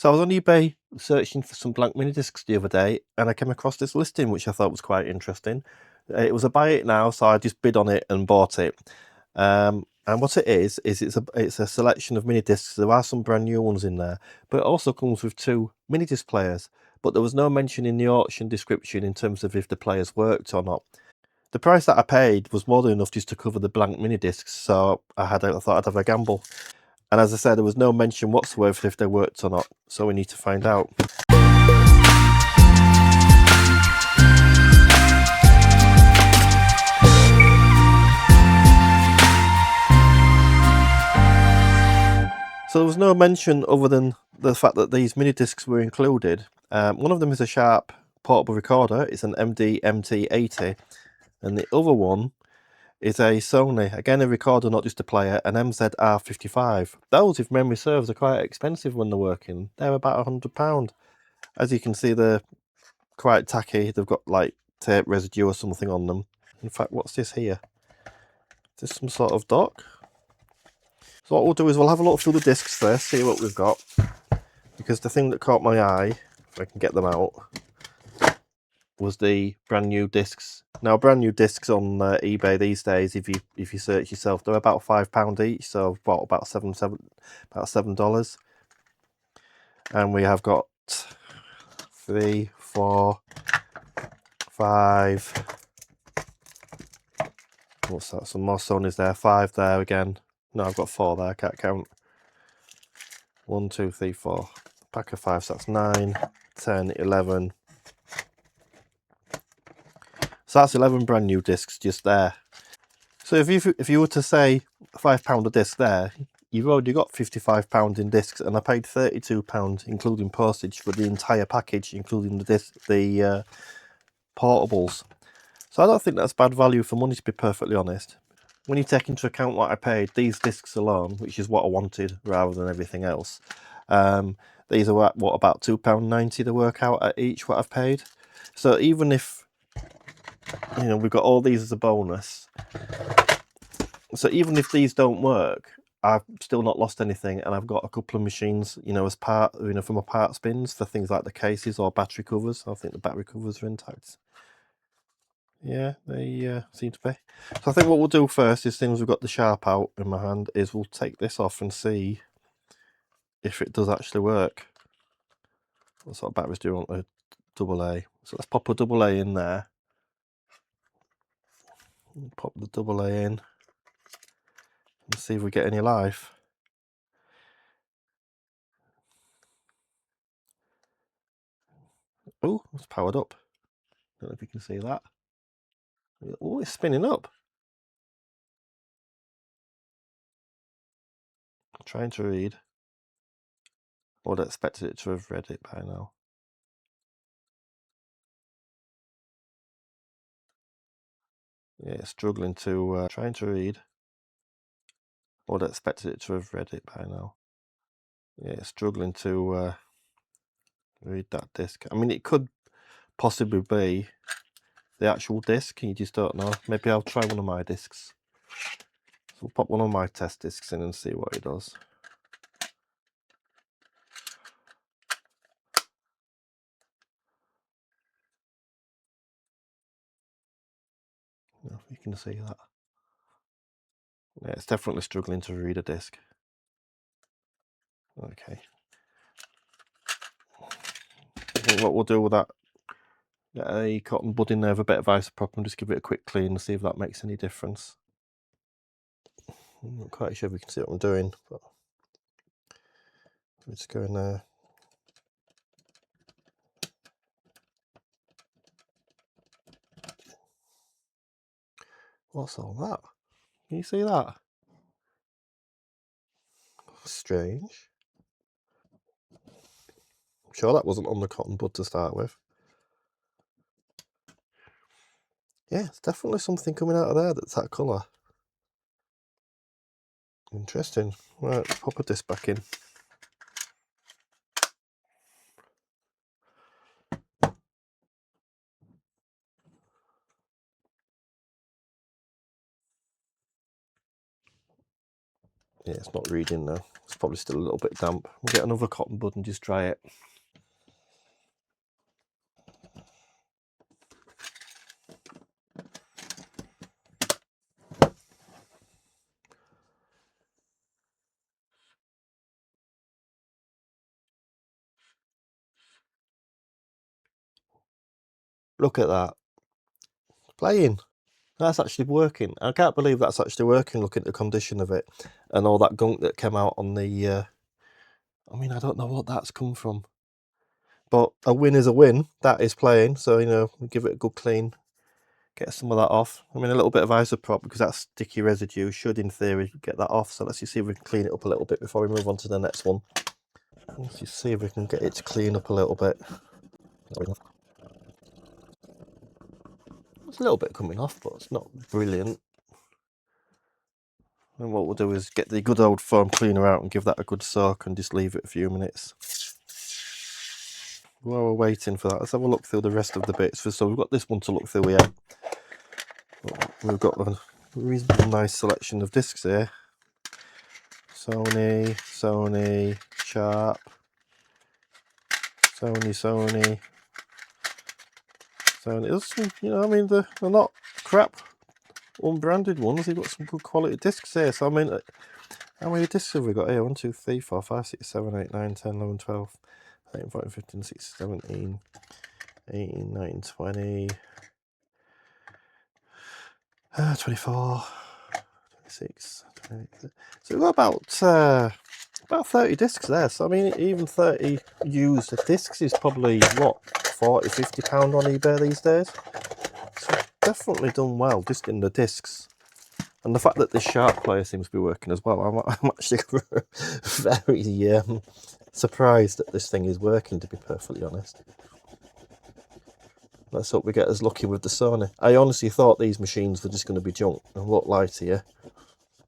So I was on eBay searching for some blank mini discs the other day, and I came across this listing which I thought was quite interesting. It was a buy it now, so I just bid on it and bought it. And what it is it's a selection of mini discs. There are some brand new ones in there, but it also comes with 2 mini disc players. But there was no mention in the auction description in terms of if the players worked or not. The price that I paid was more than enough just to cover the blank mini discs, so I thought I'd have a gamble. And as I said, there was no mention whatsoever if they worked or not, so we need to find out. So there was no mention other than the fact that these mini discs were included. One of them is a Sharp portable recorder. It's an MD-MT80, and the other one is a Sony, again a recorder, not just a player, an MZ-R55. Those, if memory serves, are quite expensive when they're working. They're about £100. As you can see, they're quite tacky. They've got like tape residue or something on them. In fact, what's this here? Is this some sort of dock? So what we'll do is we'll have a look through the discs first, see what we've got. Because the thing that caught my eye, if I can get them out, was the brand new discs. Now, brand new discs on eBay these days, if you search yourself, they're about £5 each. So I've bought about $7. And we have got 3, 4, 5. What's that? Some more Sonys there. 5 there again. No, I've got 4 there. I can't count. 1, 2, 3, 4. Pack of 5. So that's 9, 10, 11. So that's 11 brand new discs just there. So if you were to say £5 a disc there, you've already got £55 in discs, and I paid £32 including postage for the entire package, including the portables. So I don't think that's bad value for money, to be perfectly honest. When you take into account what I paid, these discs alone, which is what I wanted rather than everything else, these are what, about £2.90 to work out at each what I've paid. So even if, you know, we've got all these as a bonus, so even if these don't work, I've still not lost anything, and I've got a couple of machines, you know, as part, you know, for my parts bins for things like the cases or battery covers. I think the battery covers are intact. Yeah, they seem to be. So I think what we'll do first is, things we've got the Sharp out in my hand, is we'll take this off and see if it does actually work. What sort of batteries do you want? A AA. So let's pop a AA in there. Pop the AA in and see if we get any life. Oh, it's powered up. Don't know if you can see that. Oh, it's spinning up. I'm trying to read. I would have expected it to have read it by now. Yeah, it's struggling to trying to read. I would have expected it to have read it by now. Yeah, it's struggling to read that disc. I mean, it could possibly be the actual disc, you just don't know. Maybe I'll try one of my discs. So we'll pop one of my test discs in and see what it does. I don't know if you can see that. Yeah, it's definitely struggling to read a disc. Okay. I think what we'll do with that, get a cotton bud in there with a bit of isopropyl and just give it a quick clean and see if that makes any difference. I'm not quite sure if we can see what I'm doing, but I'm just going there. What's all that? Can you see that? Strange. I'm sure that wasn't on the cotton bud to start with. Yeah, it's definitely something coming out of there that's that colour. Interesting. Right, pop a disc back in. Yeah, it's not reading now. It's probably still a little bit damp. We'll get another cotton bud and just dry it. Look at that. Playing. That's actually working. I can't believe that's actually working. Look at the condition of it and all that gunk that came out on the I mean, I don't know what that's come from, but a win is a win. That is playing, so you know, give it a good clean, get some of that off. I mean, a little bit of isopropyl, because that sticky residue should in theory get that off. So let's just see if we can clean it up a little bit before we move on to the next one. Let's just see if we can get it to clean up a little bit. It's a little bit coming off, but it's not brilliant. And what we'll do is get the good old foam cleaner out and give that a good soak and just leave it a few minutes. While we're waiting for that, let's have a look through the rest of the bits. So we've got this one to look through here. We've got a reasonably nice selection of discs here. Sony, Sharp, Sony. There's some, you know, I mean, they're not crap unbranded ones. You've got some good quality discs here. So I mean, how many discs have we got here? 1, 2, 3, 4, 5, 6, 7, 8, 9, 10, 11, 12, 13, 14, 15, 16, 17, 18, 19, 20, 24, 26, 28. So we've got about 30 discs there. So I mean, even 30 used discs is probably what, 40, 50 pound on eBay these days. So definitely done well just in the discs. And the fact that this Sharp player seems to be working as well, I'm actually very surprised that this thing is working, to be perfectly honest. Let's hope we get as lucky with the Sony. I honestly thought these machines were just going to be junk. I won't lie to you.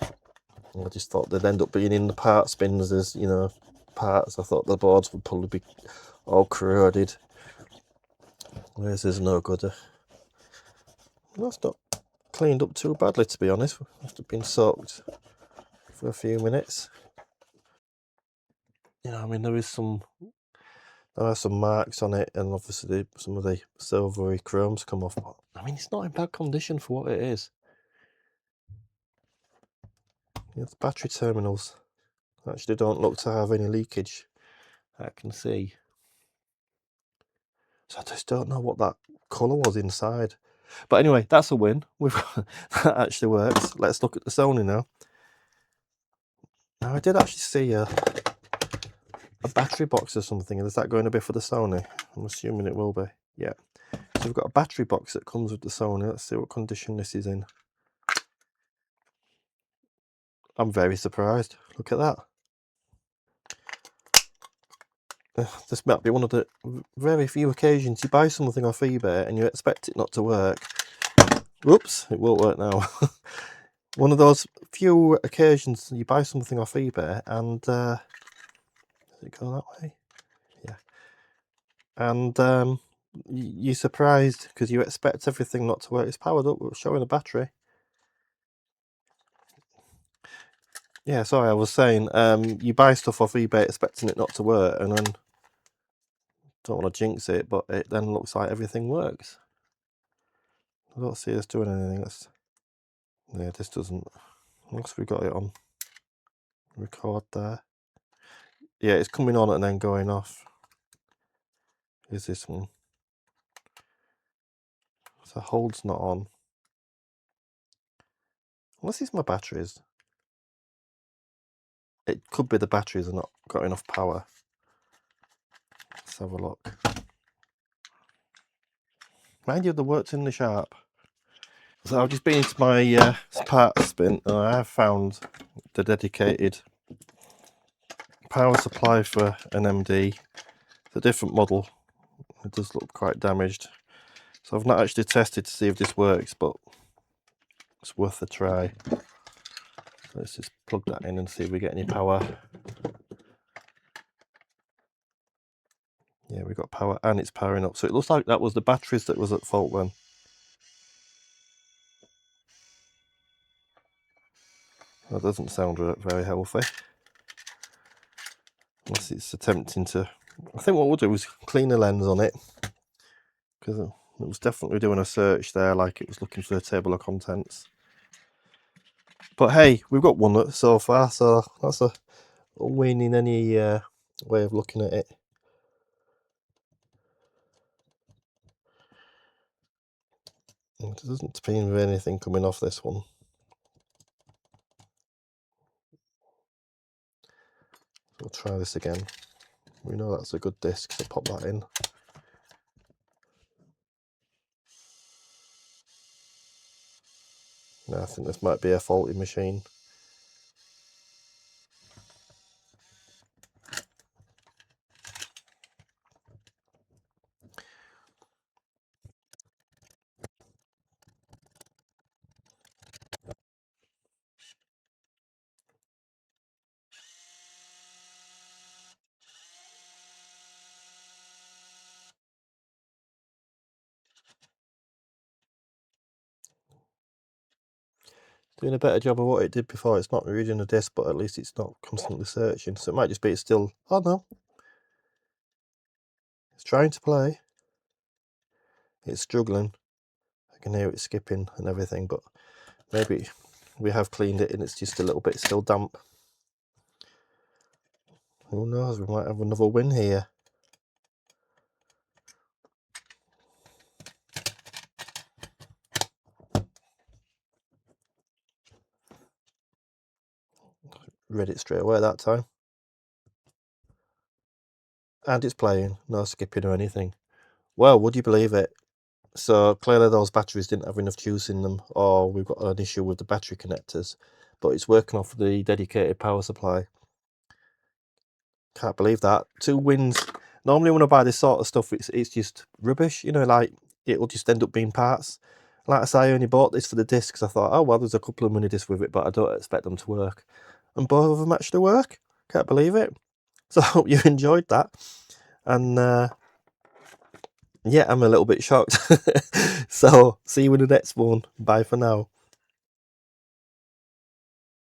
I just thought they'd end up being in the parts bins as, you know, parts. I thought the boards would probably be all corroded. This is no good. That's not cleaned up too badly, to be honest. Must have been soaked for a few minutes. You know, I mean, there are some marks on it, and obviously some of the silvery chrome's come off. But I mean, it's not in bad condition for what it is. The battery terminals actually don't look to have any leakage, I can see. So I just don't know what that colour was inside. But anyway, that's a win. That actually works. Let's look at the Sony now. Now I did actually see a battery box or something. Is that going to be for the Sony? I'm assuming it will be. Yeah. So we've got a battery box that comes with the Sony. Let's see what condition this is in. I'm very surprised. Look at that. This might be one of the very few occasions you buy something off eBay and you expect it not to work. Whoops, it won't work now. One of those few occasions you buy something off eBay and does it go that way? Yeah. And you're surprised because you expect everything not to work. It's powered up, it's showing a battery. Yeah, sorry, I was saying, you buy stuff off eBay expecting it not to work, and then, don't want to jinx it, but it then looks like everything works. I don't see us doing anything. Yeah, this doesn't. Once we got it on record there. Yeah, it's coming on and then going off. Is this one? So hold's not on. Unless it's my batteries. It could be the batteries are not got enough power. Let's have a look. Mind you, they worked in the Sharp. So I've just been into my parts bin and I have found the dedicated power supply for an MD. It's a different model. It does look quite damaged. So I've not actually tested to see if this works, but it's worth a try. Let's just plug that in and see if we get any power. Yeah, we got power and it's powering up. So it looks like that was the batteries that was at fault then. That doesn't sound very healthy. Unless it's attempting to... I think what we'll do is clean the lens on it, because it was definitely doing a search there, like it was looking for a table of contents. But hey, we've got one so far, so that's a win in any way of looking at it. It doesn't seem to be anything coming off this one. We'll try this again. We know that's a good disc, so pop that in. No, I think this might be a faulty machine. Doing a better job of what it did before. It's not reading a disc, but at least it's not constantly searching. So it might just be it's still... Oh no. It's trying to play. It's struggling. I can hear it skipping and everything, but maybe we have cleaned it and it's just a little bit still damp. Who knows, we might have another win here. Read it straight away that time. And it's playing, no skipping or anything. Well, would you believe it? So clearly those batteries didn't have enough juice in them, or we've got an issue with the battery connectors, but it's working off the dedicated power supply. Can't believe that. 2 wins. Normally when I buy this sort of stuff, it's just rubbish, you know, like it'll just end up being parts. Like I say, I only bought this for the discs. I thought, oh well, there's a couple of MiniDiscs with it, but I don't expect them to work. And both of them actually work. Can't believe it. So I hope you enjoyed that. And yeah, I'm a little bit shocked. So see you in the next one. Bye for now.